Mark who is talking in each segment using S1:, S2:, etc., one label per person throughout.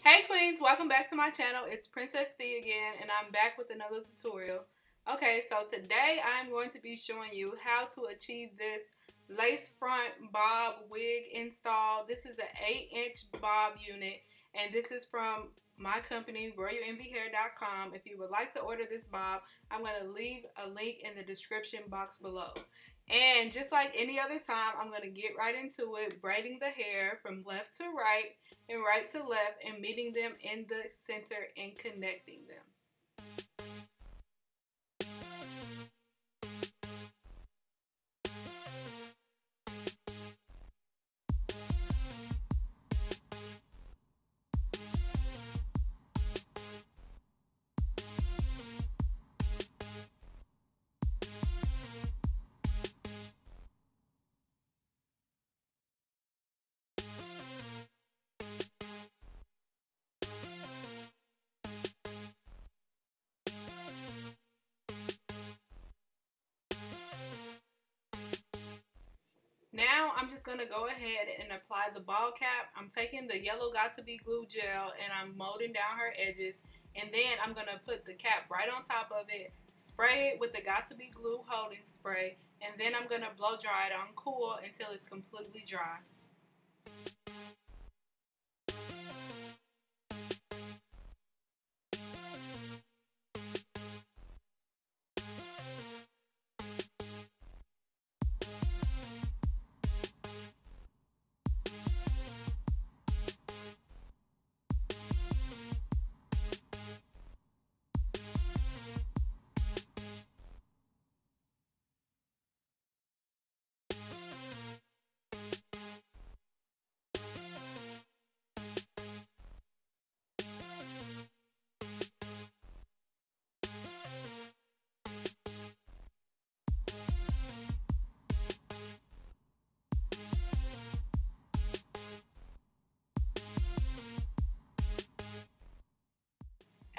S1: Hey Queens, welcome back to my channel. It's Princess Thea again, and I'm back with another tutorial. Okay, so today I'm going to be showing you how to achieve this lace front bob wig install. This is an 8-inch bob unit, and this is from my company, RoyalEnvyHair.com. If you would like to order this bob, I'm going to leave a link in the description box below. And just like any other time, I'm going to get right into it, braiding the hair from left to right and right to left and meeting them in the center and connecting them. Now I'm just going to go ahead and apply the ball cap. I'm taking the yellow Got2b glue gel and I'm molding down her edges, and then I'm going to put the cap right on top of it, spray it with the Got2b glue holding spray, and then I'm going to blow dry it on cool until it's completely dry.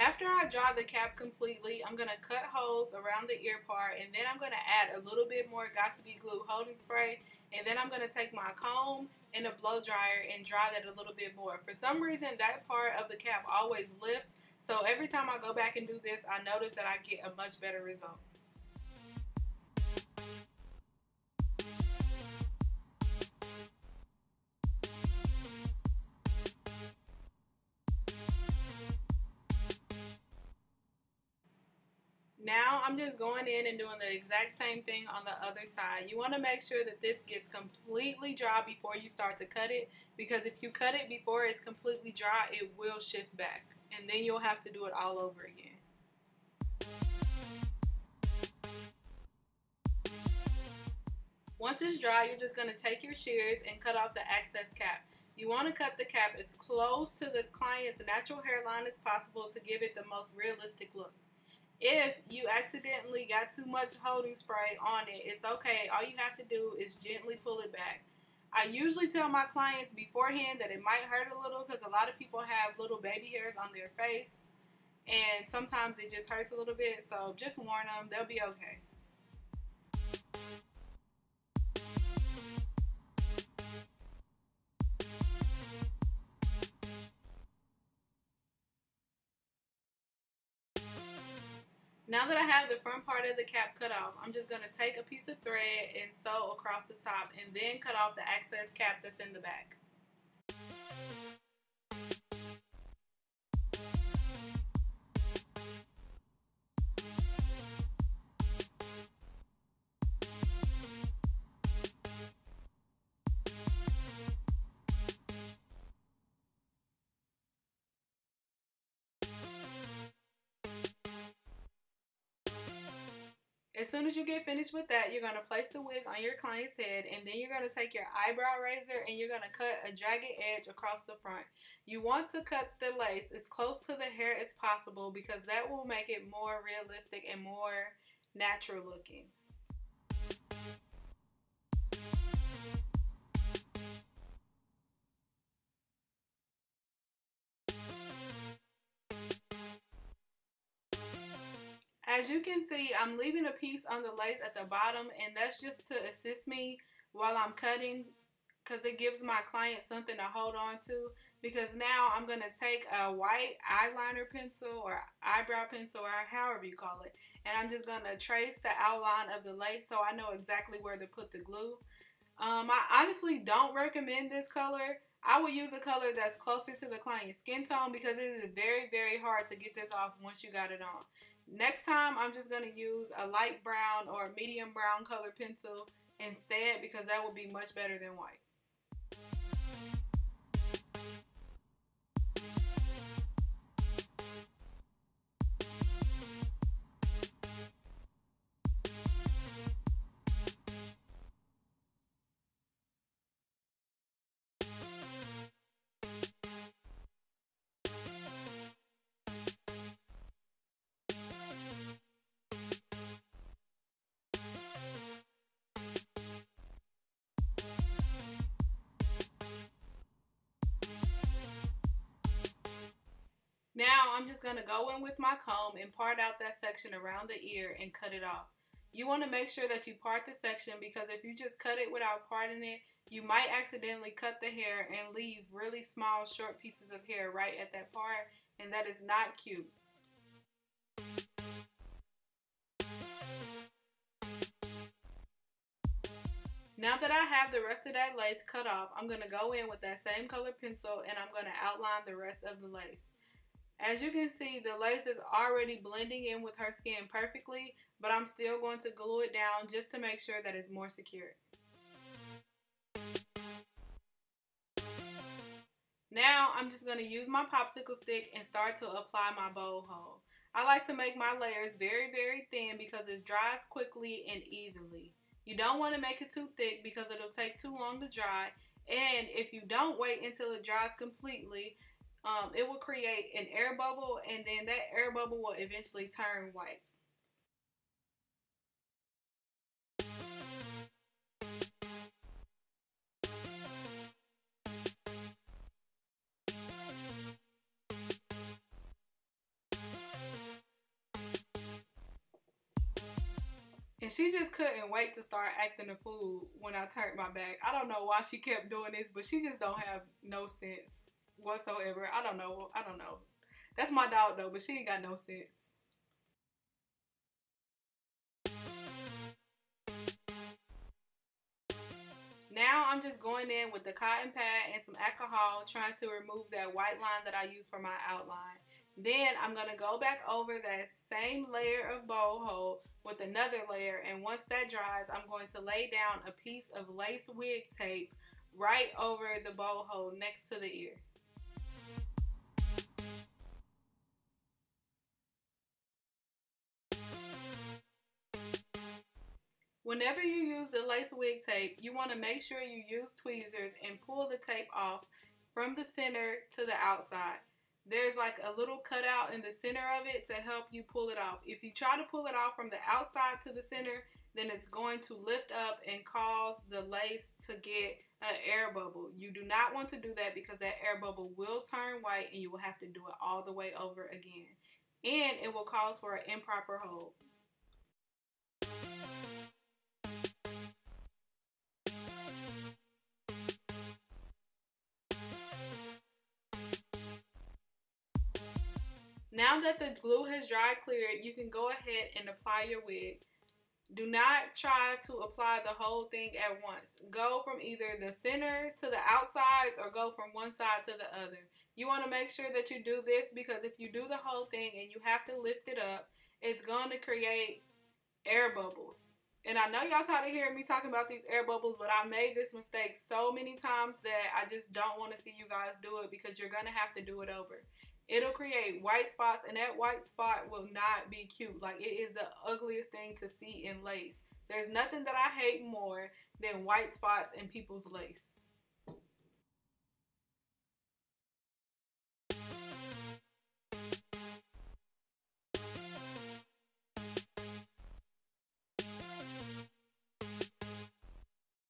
S1: After I dry the cap completely, I'm going to cut holes around the ear part, and then I'm going to add a little bit more Got2b glue holding spray, and then I'm going to take my comb and a blow dryer and dry that a little bit more. For some reason, that part of the cap always lifts, so every time I go back and do this, I notice that I get a much better result. Now I'm just going in and doing the exact same thing on the other side. You want to make sure that this gets completely dry before you start to cut it, because if you cut it before it's completely dry, it will shift back, and then you'll have to do it all over again. Once it's dry, you're just going to take your shears and cut off the excess cap. You want to cut the cap as close to the client's natural hairline as possible to give it the most realistic look. If you accidentally got too much holding spray on it, it's okay. All you have to do is gently pull it back. I usually tell my clients beforehand that it might hurt a little because a lot of people have little baby hairs on their face, and sometimes it just hurts a little bit, so just warn them, they'll be okay. Now that I have the front part of the cap cut off, I'm just going to take a piece of thread and sew across the top and then cut off the excess cap that's in the back. As soon as you get finished with that, you're going to place the wig on your client's head, and then you're going to take your eyebrow razor and you're going to cut a jagged edge across the front. You want to cut the lace as close to the hair as possible because that will make it more realistic and more natural looking. As you can see, I'm leaving a piece on the lace at the bottom, and that's just to assist me while I'm cutting, because it gives my client something to hold on to. because now I'm going to take a white eyeliner pencil or eyebrow pencil or however you call it, and I'm just going to trace the outline of the lace so I know exactly where to put the glue. I honestly don't recommend this color. I would use a color that's closer to the client's skin tone because it is very, very hard to get this off once you got it on. Next time, I'm just going to use a light brown or medium brown color pencil instead because that will be much better than white. Now I'm just going to go in with my comb and part out that section around the ear and cut it off. You want to make sure that you part the section because if you just cut it without parting it, you might accidentally cut the hair and leave really small short pieces of hair right at that part, and that is not cute. Now that I have the rest of that lace cut off, I'm going to go in with that same color pencil and I'm going to outline the rest of the lace. As you can see, the lace is already blending in with her skin perfectly, but I'm still going to glue it down just to make sure that it's more secure. Now I'm just going to use my popsicle stick and start to apply my bow hole. I like to make my layers very, very thin because it dries quickly and evenly. You don't want to make it too thick because it'll take too long to dry, and if you don't wait until it dries completely, it will create an air bubble, and then that air bubble will eventually turn white. And she just couldn't wait to start acting a fool when I turned my back. I don't know why she kept doing this, but she just don't have no sense whatsoever. I don't know. That's my dog though, but she ain't got no sense. Now I'm just going in with the cotton pad and some alcohol, trying to remove that white line that I used for my outline. Then I'm going to go back over that same layer of bow hole with another layer, and once that dries, I'm going to lay down a piece of lace wig tape right over the bow hole next to the ear. Whenever you use the lace wig tape, you want to make sure you use tweezers and pull the tape off from the center to the outside. There's like a little cutout in the center of it to help you pull it off. If you try to pull it off from the outside to the center, then it's going to lift up and cause the lace to get an air bubble. You do not want to do that because that air bubble will turn white and you will have to do it all the way over again. And it will cause for an improper hold. Now that the glue has dried clear, you can go ahead and apply your wig. Do not try to apply the whole thing at once. Go from either the center to the outsides or go from one side to the other. You want to make sure that you do this because if you do the whole thing and you have to lift it up, it's going to create air bubbles. And I know y'all tired of hearing me talking about these air bubbles, but I made this mistake so many times that I just don't want to see you guys do it because you're going to have to do it over. It'll create white spots, and that white spot will not be cute. Like, it is the ugliest thing to see in lace. There's nothing that I hate more than white spots in people's lace.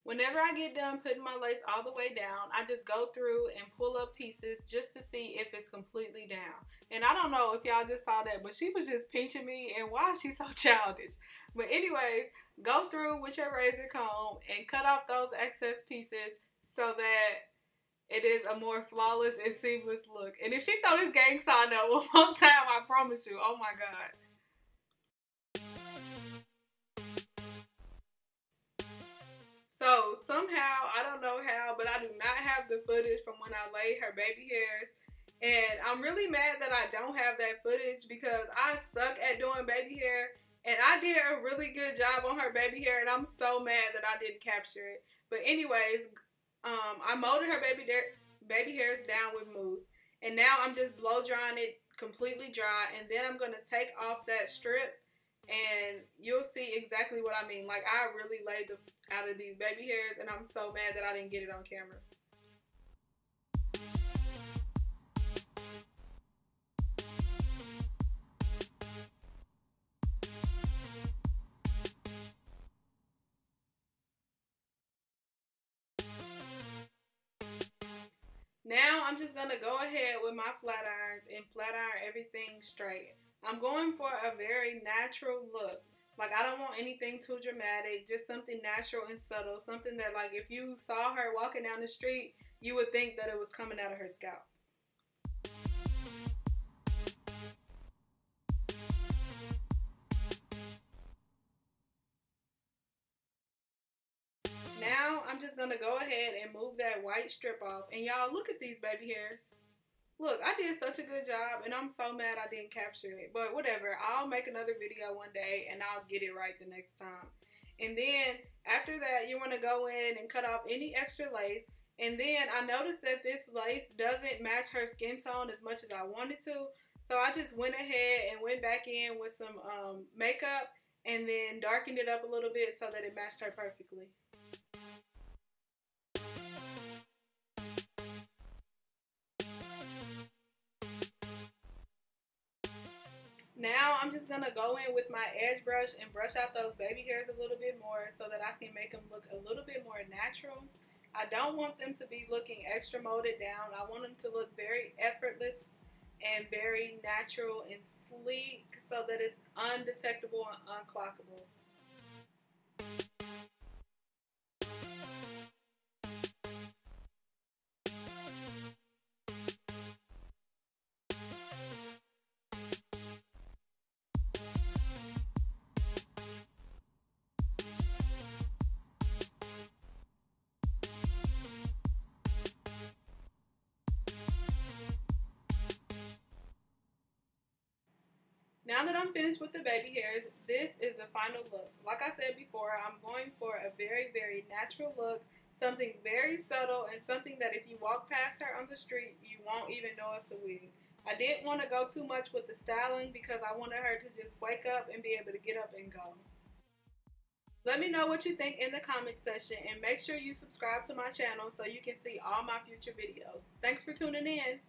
S1: Whenever I get done putting my lace all the way down, I just go through and pull up pieces just to see if it's completely down. And I don't know if y'all just saw that, but she was just pinching me, and why is she so childish? But anyways, go through with your razor comb and cut off those excess pieces so that it is a more flawless and seamless look. And if she throw this gang sign up one more time, I promise you, oh my God. So somehow, I don't know how, but I do not have the footage from when I laid her baby hairs. And I'm really mad that I don't have that footage because I suck at doing baby hair. And I did a really good job on her baby hair, and I'm so mad that I didn't capture it. But anyways, I molded her baby hairs down with mousse. And now I'm just blow drying it completely dry. And then I'm going to take off that strip, and you'll see exactly what I mean. Like, I really laid the out of these baby hairs, and I'm so mad that I didn't get it on camera. Now I'm just going to go ahead with my flat irons and flat iron everything straight. I'm going for a very natural look. Like, I don't want anything too dramatic, just something natural and subtle. Something that, like, if you saw her walking down the street, you would think that it was coming out of her scalp. Now I'm just going to go ahead and move that white strip off. And y'all, look at these baby hairs. Look, I did such a good job, and I'm so mad I didn't capture it. But whatever, I'll make another video one day, and I'll get it right the next time. And then, after that, you want to go in and cut off any extra lace. And then, I noticed that this lace doesn't match her skin tone as much as I wanted to. So, I just went ahead and went back in with some makeup, and then darkened it up a little bit so that it matched her perfectly. Now I'm just going to go in with my edge brush and brush out those baby hairs a little bit more so that I can make them look a little bit more natural. I don't want them to be looking extra molded down. I want them to look very effortless and very natural and sleek so that it's undetectable and unclockable. Now that I'm finished with the baby hairs, this is the final look. Like I said before, I'm going for a very, very natural look, something very subtle, and something that if you walk past her on the street, you won't even know it's a wig. I didn't want to go too much with the styling because I wanted her to just wake up and be able to get up and go. Let me know what you think in the comment section, and make sure you subscribe to my channel so you can see all my future videos. Thanks for tuning in.